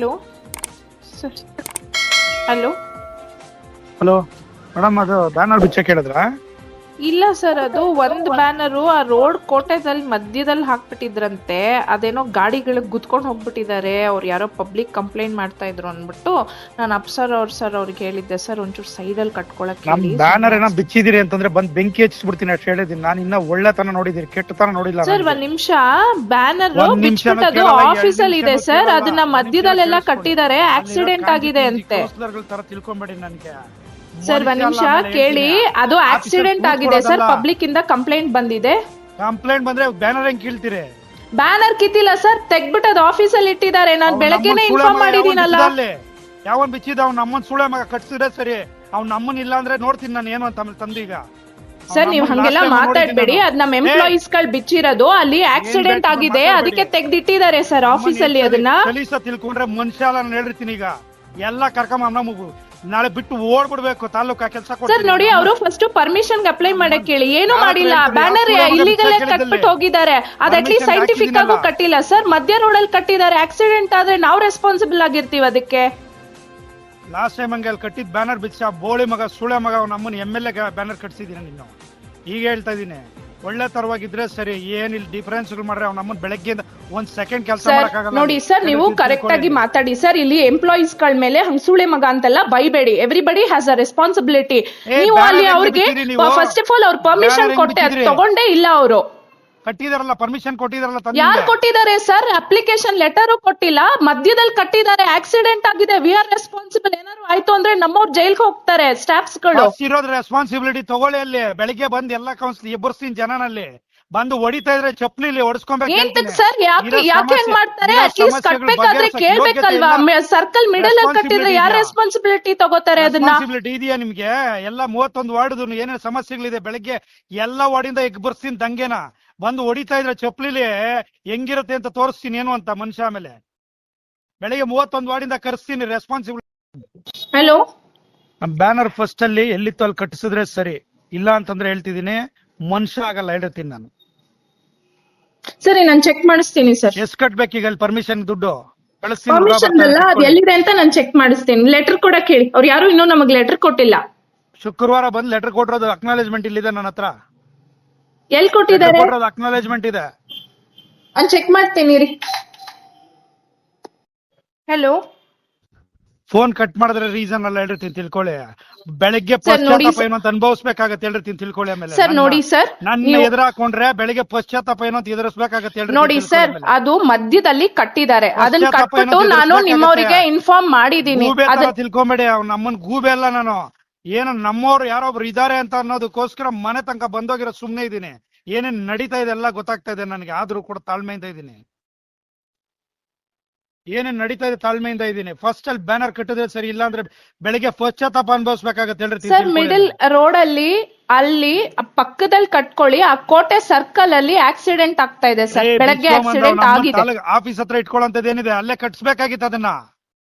Hello sir. Hello hello madam, ಅದು banner ಬಿಚ್ಚಕ್ಕೆ ಹೇಳಿದ್ರಾ? ಇಲ್ಲ sir, ಅದು ಒಂದು ಬ್ಯಾನರು ಆ ರೋಡ್ ಕೋಟೆದಲ್ಲಿ ಮಧ್ಯದಲ್ಲಿ ಹಾಕ್ಬಿಟ್ಟಿದ್ರಂತೆ. ಅದೇನೋ ಗಾಡಿಗಳಿಗೆ ಗುದ್ಕೊಂಡು ಹೋಗ್ಬಿಟ್ಟಿದ್ದಾರೆ. ಅವ್ರು ಯಾರೋ ಪಬ್ಲಿಕ್ ಕಂಪ್ಲೇಂಟ್ ಮಾಡ್ತಾ ಇದ್ರು ಅಂದ್ಬಿಟ್ಟು ನಾನು ಅಪ್ಸರ್ ಅವ್ರಿಗೆ ಹೇಳಿದ್ದೆ ಸರ್, ಒಂಚೂರು ಸೈಡಲ್ಲಿ ಕಟ್ಕೊಳಕ್ಕೆ ನಮ್ ಹೇಳಿ. ಬ್ಯಾನರ್ ಏನೋ ಬಿಚ್ಚಿದಿರಿ ಅಂತಂದ್ರೆ ಬಂದ್ ಬೆಂಕಿ ಹಚ್ಚಿಬಿಡ್ತೀನಿ ಅಷ್ಟು ಹೇಳಿದೀನಿ. ನಾನು ಇನ್ನ ಒಳ್ಳೆತನ ನೋಡಿದೀನಿ, ಕೆಟ್ಟತನ ನೋಡಿಲ್ಲ. ಸರ್ ಒಂದ್ ನಿಮಿಷ, ಬ್ಯಾನರ್ ಒಂದ್ ನಿಮಿಷನೂ ಬಿಚ್ಬಿಟ್ಟದು ಕೇಳಲ್ಲ, ಆಫೀಸಲ್ಲಿ ಇದೆ ಎರಡ್ ಸರ್. ನಿಮಿಷನೂ ಅದನ್ನ ಕೇಳಲ್ಲ. ಮಧ್ಯದಲ್ಲೆಲ್ಲ ಕೇಳಿಸ್ಕೊಳ್ಳಿ. ಕಟ್ಟಿದ್ದಾರೆ, ಆಕ್ಸಿಡೆಂಟ್ ಆಗಿದೆ ಅಂತೆ. ತರ ತಿಳ್ಕೊಂಬೇಡಿ ನನಗೆ. ಸರ್ ಒಂದ್ ನಿಮಿಷ ಕೇಳಿ, ಅದು ಆಕ್ಸಿಡೆಂಟ್ ಆಗಿದೆ ಸರ್. ಪಬ್ಲಿಕ್ ಇಂದ ಕಂಪ್ಲೇಂಟ್ ಬಂದಿದೆ. ಕಂಪ್ಲೇಂಟ್ ಬಂದ್ರೆ ಬ್ಯಾನರ್ ಹೆಂಗ್ ಕೀಳ್ತೀರಿ? ಬ್ಯಾನರ್ ಕಿತ್ತಿಲ್ಲ ಸರ್, ತೆಗ್ಬಿಟ್ಟು ಅದು ಆಫೀಸಲ್ಲಿ ಇಟ್ಟಿದ್ದಾರೆ. ನಾನು ಬೆಳಗ್ಗೆನೆ ಇನ್ಫಾರ್ಮ್ ಮಾಡಿದೀನಲ್ಲ. ಯಾವನ್ ಬಿಚ್ಚಿದ ಅವ್ನ ನಮ್ಮನ್ ಸುಳೆ ಮಗ ಕಟ್ಸಿದ್ರೆ ಸರಿ. ಅವ್ನ ನಮ್ಮನ್ ಇಲ್ಲ ಅಂದ್ರೆ ನೋಡ್ತೀನಿ ನಾನು ಏನು ಅಂತ ತಂದೀಗ. ಸರ್ ನೀವು ಹಂಗೆಲ್ಲ ಮಾತಾಡ್ಬೇಡಿ. ಅದ್ ನಮ್ ಎಂಪ್ಲಾಯೀಸ್ ಗಳು ಬಿಚ್ಚಿರೋದು, ಅಲ್ಲಿ ಆಕ್ಸಿಡೆಂಟ್ ಆಗಿದೆ, ಅದಕ್ಕೆ ತೆಗ್ದಿಟ್ಟಿದ್ದಾರೆ ಸರ್ ಆಫೀಸಲ್ಲಿ. ಅದನ್ನ ಕಲೀಸ ತಿಳ್ಕೊಂಡ್ರೆ ಮನುಷ್ಯ ಅಲ್ಲ. ನಾನು ಹೇಳಿರ್ತೀನಿ ಈಗ ಎಲ್ಲ ಕರ್ಕೊಂಬ ನಮಗು ನಾಳೆ ಬಿಟ್ಟು ಓಡ್ಬಿಡ್ಬೇಕು ತಾಲೂಕಾ ಕೆಲಸ. ಸರ್ ನೋಡಿ, ಅವರು ಫಸ್ಟ್ ಪರ್ಮಿಷನ್ ಅಪ್ಲೈ ಮಾಡಕ್ ಹೇಳಿ. ಏನು ಮಾಡಿಲ್ಲ, ಬ್ಯಾನರ್ ಇಲ್ಲಿಗಲ್ ಕಟ್ಬಿಟ್ಟು ಹೋಗಿದ್ದಾರೆ. ಅದ್ ಅಟ್ಲೀಸ್ಟ್ ಸೈಂಟಿಫಿಕ್ ಆಗು ಕಟ್ಟಿಲ್ಲ ಸರ್. ಮಧ್ಯ ರೋಡ್ ಅಲ್ಲಿ ಕಟ್ಟಿದ್ದಾರೆ. ಆಕ್ಸಿಡೆಂಟ್ ಆದ್ರೆ ನಾವು ರೆಸ್ಪಾನ್ಸಿಬಲ್ ಆಗಿರ್ತೀವಿ ಅದಕ್ಕೆ. ಲಾಸ್ಟ್ ಟೈಮ್ ಹಂಗೆ ಅಲ್ಲಿ ಕಟ್ಟಿದ್ ಬ್ಯಾನರ್ ಬಿಚ್ಚ ಬೋಳಿ ಮಗ ಸುಳೆ ಮಗ ನಮ್ಮನ್ನ MLA ಬ್ಯಾನರ್ ಕಟ್ಸಿದೀನಿ. ನೀನು ಈಗ ಹೇಳ್ತಾ ಇದೀನಿ, ಒಳ್ಳೆ ತರವಾಗಿದ್ರೆ ಸರಿ. ಏನಿಲ್ಲ ಡಿಫರೆನ್ಸ್ ಮಾಡ್ರೆ ಅವ್ನ ನಮ್ಮನ್ನ ಬೆಳಗ್ಗೆಯಿಂದ ಒಂದ್ ಸೆಕೆಂಡ್ ಕೆಲಸ ಮಾಡಕ್ಕಾಗಲ್ಲ. ನೋಡಿ ಸರ್, ನೀವು ಕರೆಕ್ಟ್ ಆಗಿ ಮಾತಾಡಿ ಸರ್. ಇಲ್ಲಿ ಎಂಪ್ಲಾಯೀಸ್ ಗಳ ಮೇಲೆ ಹಂಗ್ ಸುಳೆ ಮಗ ಅಂತೆಲ್ಲ ಬೈಬೇಡಿ. Everybody has a responsibility. ನೀವು ಅಲ್ಲಿ ಅವ್ರಿಗೆ ಫಸ್ಟ್ ಆಫ್ ಆಲ್ ಅವ್ರ ಪರ್ಮಿಷನ್ ಕೊಟ್ಟೆ, ಅದು ತಗೊಂಡೇ ಇಲ್ಲ ಅವರು. ಕಟ್ಟಿದಾರಲ್ಲ, ಪರ್ಮಿಷನ್ ಕೊಟ್ಟಿದಾರಲ್ಲ. ಯಾರು ಕೊಟ್ಟಿದ್ದಾರೆ ಸರ್? ಅಪ್ಲಿಕೇಶನ್ ಲೆಟರ್ ಕೊಟ್ಟಿಲ್ಲ, ಮಧ್ಯದಲ್ಲಿ ಕಟ್ಟಿದ್ದಾರೆ. ಆಕ್ಸಿಡೆಂಟ್ ಆಗಿದೆ, ವಿ ಆರ್ ರೆಸ್ಪಾನ್ಸಿಬಲ್. ಏನಾದ್ರು ಆಯ್ತು ಅಂದ್ರೆ ನಮ್ಮವ್ರು ಜೈಲ್ಗೆ ಹೋಗ್ತಾರೆ ಸ್ಟಾಫ್ಸ್ ಗಳು. ಇರೋದ್ ರೆಸ್ಪಾನ್ಸಿಬಿಲಿಟಿ ತಗೊಳ್ಳಿ. ಅಲ್ಲಿ ಬೆಳಿಗ್ಗೆ ಬಂದ್ ಎಲ್ಲಾ ಕೌನ್ಸಿಲ್ ಎಬ್ಬರ್ಸ್ತೀನಿ ಜನನಲ್ಲಿ. ಬಂದು ಹೊಡಿತಾ ಇದ್ರೆ ಚಪ್ಪಲಿ ಹೊಡಿಸ್ಕೊಬೇಕು ಸರ್. ಯಾಕೆ ಹೆಂಗ್ ಮಾಡ್ತಾರೆ? ಅಟ್ಲೀಸ್ಟ್ ಕಟ್ಬೇಕಾದ್ರೆ ಕೇಳ್ಬೇಕಲ್ವಾ? ಸರ್ಕಲ್ ಮಿಡಲ್ ಅಲ್ಲಿ ಕಟ್ಟಿದ್ರೆ ಯಾರು ರೆಸ್ಪಾನ್ಸಿಬಿಲಿಟಿ ತಗೋತಾರೆ? ಅದನ್ನ ಇದೆಯಾ ನಿಮ್ಗೆ? ಎಲ್ಲ 31 ವಾರ್ಡ್ ಏನೇನು ಸಮಸ್ಯೆಗಳಿದೆ. ಬೆಳಿಗ್ಗೆ ಎಲ್ಲಾ ವಾರ್ಡಿಂದ ಎಬ್ಬರ್ಸ್ತೀನಿ ದಂಗೆನ. ಬಂದು ಹೊಡಿತಾ ಇದ್ರೆ ಚಪ್ಪಲಿಲಿ ಹೆಂಗಿರುತ್ತೆ ಅಂತ ತೋರಿಸ್ತೀನಿ ಏನು ಅಂತ ಮನುಷ್ಯ. ಆಮೇಲೆ ಬೆಳಿಗ್ಗೆ 31 ವಾರ್ಡಿಂದ ಕರೆಸ್ತೀನಿ ರೆಸ್ಪಾನ್ಸಿಬಿಲಿಟಿ. ಹಲೋ, ಬ್ಯಾನರ್ ಫಸ್ಟ್ ಅಲ್ಲಿ ಎಲ್ಲಿತ್ತು ಅಲ್ಲಿ ಕಟ್ಟಿಸಿದ್ರೆ ಸರಿ. ಇಲ್ಲ ಅಂತಂದ್ರೆ ಹೇಳ್ತಿದೀನಿ, ಮನುಷ್ಯ ಆಗಲ್ಲ ಹೇಳಿರ್ತೀನಿ ನಾನು. ಸರಿ, ನಾನು ಚೆಕ್ ಮಾಡಿಸ್ತೀನಿ ಸರ್. ಎಷ್ಟ್ ಕಟ್ಬೇಕೀಗ ಅಲ್ಲಿ ಪರ್ಮಿಷನ್ ದುಡ್ಡು? ಪರ್ಮಿಷನ್ ಅಲ್ಲ, ಅದು ಎಲ್ಲಿದೆ ಅಂತ ನಾನು ಚೆಕ್ ಮಾಡಿಸ್ತೀನಿ. ಲೆಟರ್ ಕೂಡ ಕೇಳಿ. ಅವ್ರು ಯಾರು ಇನ್ನೂ ನಮಗೆ ಲೆಟರ್ ಕೊಟ್ಟಿಲ್ಲ. ಶುಕ್ರವಾರ ಬಂದು ಲೆಟರ್ ಕೊಟ್ಟಿರೋದು ಅಕ್ನಾಲೇಜ್ಮೆಂಟ್ ಇಲ್ಲಿದೆ ನನ್ನ ಹತ್ರ. ಎಲ್ಲಿ ಕೊಟ್ಟಿದ್ದಾರೆ? ಅಕ್ನಾಲೇಜ್ಮೆಂಟ್ ಇದೆ. ನಾನು ಚೆಕ್ ಮಾಡ್ತೀನಿ ರೀ. ಹಲೋ, ಫೋನ್ ಕಟ್ ಮಾಡಿದ್ರೆ ರೀಸನ್ ಅಲ್ಲ ಹೇಳಿರ್ತೀನಿ ತಿಳ್ಕೊಳ್ಳಿ. ಬೆಳಿಗ್ಗೆ ಪಶ್ಚಾತ್ತಾಪ ಏನು ಅಂತ ಅನುಭವಿಸ್ಬೇಕಾಗತ್ತೆ ಹೇಳಿರ್ತೀನಿ ತಿಳ್ಕೊಳ್ಳಿ. ಆಮೇಲೆ ಸರ್ ನೋಡಿ ಸರ್, ನನ್ನ ಎದುರು ಹಾಕೊಂಡ್ರೆ ಬೆಳಿಗ್ಗೆ ಪಶ್ಚಾತ್ತಾಪ ಏನು ಅಂತ ಎದುರಿಸ್ಬೇಕಾಗತ್ತೆ ನೋಡಿ ಸರ್. ಅದು ಮಧ್ಯದಲ್ಲಿ ಕಟ್ಟಿದ್ದಾರೆ, ಅದನ್ನ ಕಟ್ಬಿಟ್ಟು ನಾನು ನಿಮ್ಮವರಿಗೆ ಇನ್ಫಾರ್ಮ್ ಮಾಡಿದೀನಿ. ತಿಳ್ಕೊಂಬೇಡಿ. ಅವ್ನು ನಮ್ಮನ್ ಗೂಬೆ ಅಲ್ಲ ನಾನು. ಏನು ನಮ್ಮವ್ರು ಯಾರೊಬ್ರು ಇದಾರೆ ಅಂತ ಅನ್ನೋದಕ್ಕೋಸ್ಕರ ಮನೆ ತನಕ ಬಂದೋಗಿರೋ ಸುಮ್ನೆ ಇದೀನಿ. ಏನೇನ್ ನಡೀತಾ ಇದೆ ಎಲ್ಲ ಗೊತ್ತಾಗ್ತಾ ಇದೆ ನನಗೆ. ಆದ್ರೂ ಕೂಡ ತಾಳ್ಮೆಯಿಂದ ಇದ್ದೀನಿ. ಏನೇನ್ ನಡೀತಾ ಇದೆ ತಾಳ್ಮೆಯಿಂದ ಇದ್ದೀನಿ. ಫಸ್ಟ್ ಅಲ್ಲಿ ಬ್ಯಾನರ್ ಕಟ್ಟಿದ್ರೆ ಸರಿ. ಇಲ್ಲ ಅಂದ್ರೆ ಬೆಳಿಗ್ಗೆ ಪಶ್ಚಾತ್ತಾಪ ಅನುಭವಿಸ್ಬೇಕಾಗತ್ತೆ ಹೇಳ್ರಿ ಸರ್. ಮಿಡಲ್ ರೋಡ್ ಅಲ್ಲಿ ಪಕ್ಕದಲ್ಲಿ ಕಟ್ಕೊಳ್ಳಿ. ಆ ಕೋಟೆ ಸರ್ಕಲ್ ಅಲ್ಲಿ ಆಕ್ಸಿಡೆಂಟ್ ಆಗ್ತಾ ಇದೆ ಸರ್. ಬೆಳಗ್ಗೆ ಆಕ್ಸಿಡೆಂಟ್ ಆಗಿದೆ. ಆಫೀಸ್ ಹತ್ರ ಇಟ್ಕೊಳ್ಳೋಂತದ್ದೇನಿದೆ ಅಲ್ಲೇ ಕಟ್ಸ್ಬೇಕಾಗಿತ್ತು ಅದನ್ನ.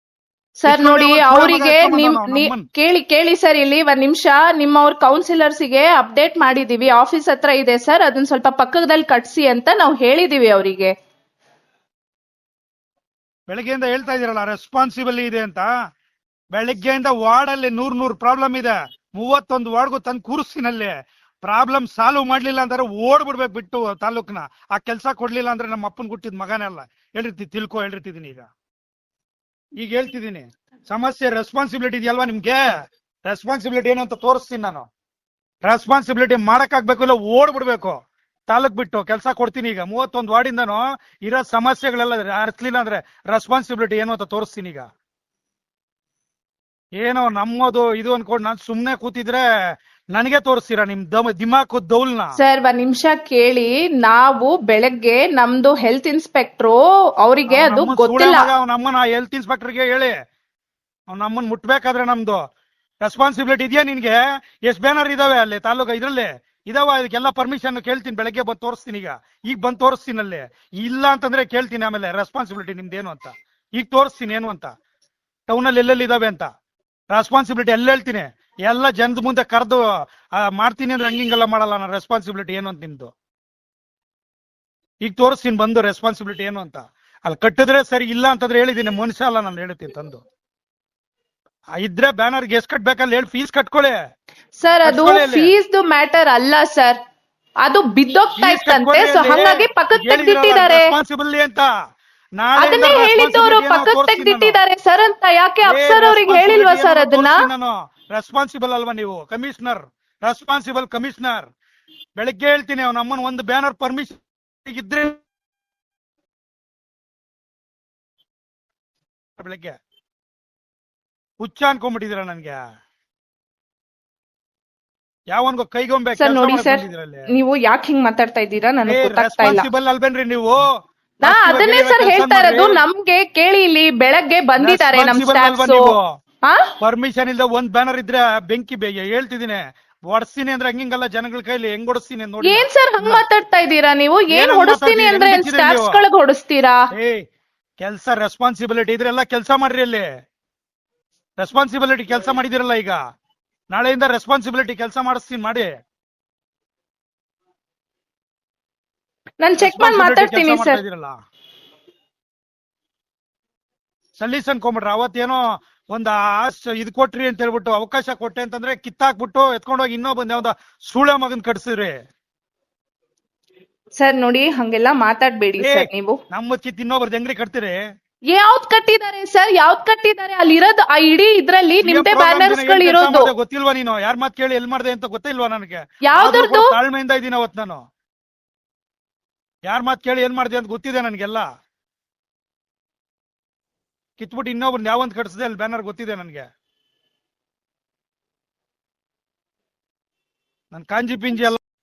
ಸರ್ ನೋಡಿ, ಅವರಿಗೆ ಕೇಳಿ ಸರ್. ಇಲ್ಲಿ ಒಂದ್ ನಿಮಿಷ, ನಿಮ್ಮವ್ರ ಕೌನ್ಸಿಲರ್ಸ್ ಗೆ ಅಪ್ಡೇಟ್ ಮಾಡಿದೀವಿ. ಆಫೀಸ್ ಹತ್ರ ಇದೆ ಸರ್, ಅದನ್ನ ಸ್ವಲ್ಪ ಪಕ್ಕದಲ್ಲಿ ಕಟ್ಸಿ ಅಂತ ನಾವು ಹೇಳಿದೀವಿ ಅವರಿಗೆ. ಬೆಳಗ್ಗೆಯಿಂದ ಹೇಳ್ತಾ ಇದೀರಲ್ಲ ರೆಸ್ಪಾನ್ಸಿಬಲ್ ಇದೆ ಅಂತ. ಬೆಳಗ್ಗೆಯಿಂದ ವಾರ್ಡ್ ಅಲ್ಲಿ 100 ಪ್ರಾಬ್ಲಮ್ ಇದೆ. 31 ವಾರ್ಡ್ಗೂ ತಂದು ಕೂರಿಸ್ತೀನಲ್ಲಿ. ಪ್ರಾಬ್ಲಮ್ ಸಾಲ್ವ್ ಮಾಡ್ಲಿಲ್ಲ ಅಂದ್ರೆ ಓಡ್ಬಿಡ್ಬೇಕು ಬಿಟ್ಟು ತಾಲೂಕ್ನ. ಆ ಕೆಲಸ ಕೊಡ್ಲಿಲ್ಲ ಅಂದ್ರೆ ನಮ್ಮ ಅಪ್ಪನ್ ಹುಟ್ಟಿದ ಮಗನೇ ಅಲ್ಲ ಹೇಳಿರ್ತಿದ್ದೀನಿ. ಈಗ ಹೇಳ್ತಿದ್ದೀನಿ, ಸಮಸ್ಯೆ ರೆಸ್ಪಾನ್ಸಿಬಿಲಿಟಿ ಇದೆಯಲ್ವಾ ನಿಮ್ಗೆ? ರೆಸ್ಪಾನ್ಸಿಬಿಲಿಟಿ ಏನು ಅಂತ ತೋರಿಸ್ತೀನಿ ನಾನು. ರೆಸ್ಪಾನ್ಸಿಬಿಲಿಟಿ ಮಾಡಕ್ಕಾಗ್ಬೇಕು, ಇಲ್ಲ ಓಡ್ಬಿಡ್ಬೇಕು ತಾಲೂಕ್ ಬಿಟ್ಟು. ಕೆಲಸ ಕೊಡ್ತೀನಿ ಈಗ. 31 ವಾರ್ಡಿಂದನೂ ಇರೋ ಸಮಸ್ಯೆಗಳೆಲ್ಲ ಅರ್ಥಲಿಲ್ಲ ಅಂದ್ರೆ ರೆಸ್ಪಾನ್ಸಿಬಿಲಿಟಿ ಏನು ಅಂತ ತೋರಿಸ್ತೀನಿ ಈಗ. ಏನೋ ನಮ್ಮದು ಇದು ಅನ್ಕೊಂಡು ನಾನು ಸುಮ್ನೆ ಕೂತಿದ್ರೆ ನನಗೆ ತೋರಿಸ್ತೀರಾ ನಿಮ್ ದಿಮಾಕು ದೌಲ್ನ? ಸರ್ ಒಂದ್ ನಿಮಿಷ ಕೇಳಿ. ನಾವು ಬೆಳಗ್ಗೆ ನಮ್ದು ಹೆಲ್ತ್ ಇನ್ಸ್ಪೆಕ್ಟ್ರು ಅವರಿಗೆ ಅದು ಗೊತ್ತಿಲ್ಲ. ನಮ್ಮನ್ನ ಹೆಲ್ತ್ ಇನ್ಸ್ಪೆಕ್ಟರ್ಗೆ ಹೇಳಿ, ನಮ್ಮನ್ನ ಮುಟ್ಬೇಕಾದ್ರೆ ನಮ್ದು ರೆಸ್ಪಾನ್ಸಿಬಿಲಿಟಿ ಇದೆಯಾ ನಿನ್ಗೆ? ಎಷ್ಟ್ ಬ್ಯಾನರ್ ಇದಾವೆ ಅಲ್ಲಿ ತಾಲೂಕು ಇದ್ರಲ್ಲಿ ಇದಾವ? ಇದಕ್ಕೆಲ್ಲ ಪರ್ಮಿಷನ್ ಕೇಳ್ತೀನಿ. ಬೆಳಗ್ಗೆ ಬಂದು ತೋರಿಸ್ತೀನಿ ಈಗ ಬಂದು ತೋರಿಸ್ತೀನಿ ಅಲ್ಲಿ. ಇಲ್ಲ ಅಂತಂದ್ರೆ ಕೇಳ್ತೀನಿ ಆಮೇಲೆ ರೆಸ್ಪಾನ್ಸಿಬಿಲಿಟಿ ನಿಮ್ದೇನು ಅಂತ. ಈಗ ತೋರಿಸ್ತೀನಿ ಏನು ಅಂತ, ಟೌನಲ್ಲಿ ಎಲ್ಲೆಲ್ಲಿ ಇದಾವೆ ಅಂತ ರೆಸ್ಪಾನ್ಸಿಬಿಲಿಟಿ ಎಲ್ಲ ಹೇಳ್ತೀನಿ. ಎಲ್ಲ ಜನದ ಮುಂದೆ ಕರೆದು ಮಾಡ್ತೀನಿ ಅಂದ್ರೆ ಹಂಗಿಂಗೆಲ್ಲ ಮಾಡಲ್ಲ ನಾನು. ರೆಸ್ಪಾನ್ಸಿಬಿಲಿಟಿ ಏನು ಅಂತ ನಿಮ್ದು ಈಗ ತೋರಿಸ್ತೀನಿ ಬಂದು ರೆಸ್ಪಾನ್ಸಿಬಿಲಿಟಿ ಏನು ಅಂತ. ಅಲ್ಲಿ ಕಟ್ಟಿದ್ರೆ ಸರಿ, ಇಲ್ಲ ಅಂತಂದ್ರೆ ಹೇಳಿದೀನಿ, ಮನುಷ್ಯ ಅಲ್ಲ ನಾನು ಹೇಳ್ತೀನಿ ತಂದು. ಇದ್ರೆ ಬ್ಯಾನರ್ಗೆ ಎಷ್ಟ್ ಕಟ್ಬೇಕಲ್ಲ ಹೇಳಿ, ಫೀಸ್ ಕಟ್ಕೊಳ್ಳಿ. ಸರ್ ಅದು ಫೀಸ್ ಮ್ಯಾಟರ್ ಅಲ್ಲ ಸರ್, ಅದು ಬಿದ್ದೋಗ್ತಾ ಇತ್ತಂತೆ, ಸೊ ಹಂಗಾಗಿ ಪಕ್ಕಕ್ಕೆ ತೆಗ್ದಿಟ್ಟಿದ್ದಾರೆ. ರೆಸ್ಪಾನ್ಸಿಬಲ್ ಅಂತ ಅದನ್ನೇ ಹೇಳಿದ್ದವರು ಪಕ್ಕಕ್ಕೆ ತೆಗ್ದಿಟ್ಟಿದ್ದಾರೆ ಸರ್ ಅಂತ. ಯಾಕೆ ಅಫ್ಸರ್ ಅವ್ರಿಗೆ ಹೇಳಿಲ್ವಾ ಸರ್ ಅದನ್ನ? ನಾನು ರೆಸ್ಪಾನ್ಸಿಬಲ್ ಅಲ್ವಾ ನೀವು? Commissioner, responsible commissioner. ಬೆಳಿಗ್ಗೆ ಹೇಳ್ತೀನಿ, ಅವ್ನ ಅಮ್ಮನ ಒಂದು ಬ್ಯಾನರ್ ಪರ್ಮಿಷನ್ ಇದ್ರೆ ಬೆಳಗ್ಗೆ ಹುಚ್ಚ ಅನ್ಕೊಂಡ್ಬಿಟ್ಟಿದ್ದೀರಾ ನನ್ಗೆ. ಯಾವನ್ಗೋ ಕೈಗೊಂಬೆ ಸರ್ ನೋಡಿ ಸರ್, ನೀವು ಯಾಕೆ ಹಿಂಗ್ ಮಾತಾಡ್ತಾ ಇದ್ದೀರಾ ನನಗೆ ಗೊತ್ತಾಗ್ತಾ ಇಲ್ಲ. ರೆಸ್ಪಾನ್ಸಿಬಲ್ ಅಲ್ಬೇನ್ರಿ ನೀವು? ನಾ ಅದನ್ನೇ ಸರ್ ಹೇಳ್ತಾ ಇರೋದು, ನಮ್ಗೆ ಕೇಳಿ, ಇಲ್ಲಿ ಬೆಳಗ್ಗೆ ಬಂದಿದ್ದಾರೆ ನಮ್ ಸ್ಟಾಫ್ಸ್. ಪರ್ಮಿಷನ್ ಇಲ್ದ ಒಂದ್ ಬ್ಯಾನರ್ ಇದ್ರೆ ಬೆಂಕಿ ಹೇಳ್ತಿದ್ದೀನಿ, ಹೊಡ್ಸ್ತೀನಿ ಅಂದ್ರೆ ಹಂಗಿಂಗಲ್ಲ, ಜನಗಳ ಕೈಲಿ ಹೆಂಗ್ ಹೊಡಿಸ್ತೀನಿ ನೋಡಿ. ಏನ್ ಸರ್ ಹಂಗ್ ಮಾತಾಡ್ತಾ ಇದ್ದೀರಾ ನೀವು? ಏನ್ ಹೊಡಿಸ್ತೀನಿ ಅಂದ್ರೆ ಸ್ಟಾಫ್ಸ್ ಗಳಿಗೆ ಹೊಡಿಸ್ತೀರಾ? ಕೆಲ್ಸ ರೆಸ್ಪಾನ್ಸಿಬಿಲಿಟಿ ಇದ್ರೆಲ್ಲ ಕೆಲ್ಸ ಮಾಡ್ರಿ. ಅಲ್ಲಿ ರೆಸ್ಪಾನ್ಸಿಬಿಲಿಟಿ ಕೆಲಸ ಮಾಡಿದಿರಲ್ಲ, ಈಗ ನಾಳೆಯಿಂದ ರೆಸ್ಪಾನ್ಸಿಬಿಲಿಟಿ ಕೆಲಸ ಮಾಡಿಸ್ತೀನಿ, ಮಾಡಿ. ನಾನು ಚೆಕ್ ಮಾಡಿ ಮಾತಾಡ್ತೀನಿ ಸರ್. ಸಲೀಸ್ ಅನ್ಕೊಂಬಿಟ್ರೆ ಅವತ್ತೇನೋ ಒಂದ್ ಇದ್ ಕೊಟ್ರಿ ಅಂತ ಹೇಳ್ಬಿಟ್ಟು, ಅವಕಾಶ ಕೊಟ್ಟೆ ಅಂತಂದ್ರೆ ಕಿತ್ತಾಕ್ಬಿಟ್ಟು ಎತ್ಕೊಂಡೋಗಿ ಇನ್ನೊಬ್ಬಂದ್ ಯಾವ್ದ ಸೂಳೆ ಮಗನ್ ಕಟ್ಸಿದ್ರಿ. ಸರ್ ನೋಡಿ, ಹಂಗೆಲ್ಲ ಮಾತಾಡ್ಬೇಡಿ ಸರ್ ನೀವು. ನಮ್ಮ ಕಿತ್ ಇನ್ನೊಬ್ರದ್ದು ಹೆಂಗ್ರಿ ಕಟ್ತೀರಿ? ಯಾವ್ದ್ ಕಟ್ಟಿದ್ದಾರೆ ಸರ್? ಯಾವ್ದ್ ಕಟ್ಟಿದ್ದಾರೆ? ಅಲ್ಲಿರೋದು ಆ ಇಡೀ ಇದ್ರಲ್ಲಿ ನಿಮ್ದೇ ಬ್ಯಾನರ್ಸ್ ಗಳು ಇರೋದು. ಗೊತ್ತಿಲ್ವಾ ನೀನು? ಯಾರ್ ಮಾತ್ ಕೇಳಿ ಎಲ್ ಮಾಡ್ದೆ ಅಂತ ಗೊತ್ತಿಲ್ವಾ ನನಗೆ? ಯಾವ್ದು ತಾಳ್ಮೆಯಿಂದ ಇದೀನಿ ಅವತ್ ನಾನು. ಯಾರ್ ಮಾತ್ ಕೇಳಿ ಏನ್ ಮಾಡ್ದೆ ಅಂತ ಗೊತ್ತಿದೆ ನನ್ಗೆಲ್ಲ. ಕಿತ್ಬಿಟ್ಟು ಇನ್ನೊಬ್ರು ಯಾವಂತ ಕಟ್ಸಿದೆ ಅಲ್ಲಿ ಬ್ಯಾನರ್ ಗೊತ್ತಿದೆ ನನ್ಗೆ. ನನ್ ಕಾಂಜಿ ಪಿಂಜಿ ಎಲ್ಲ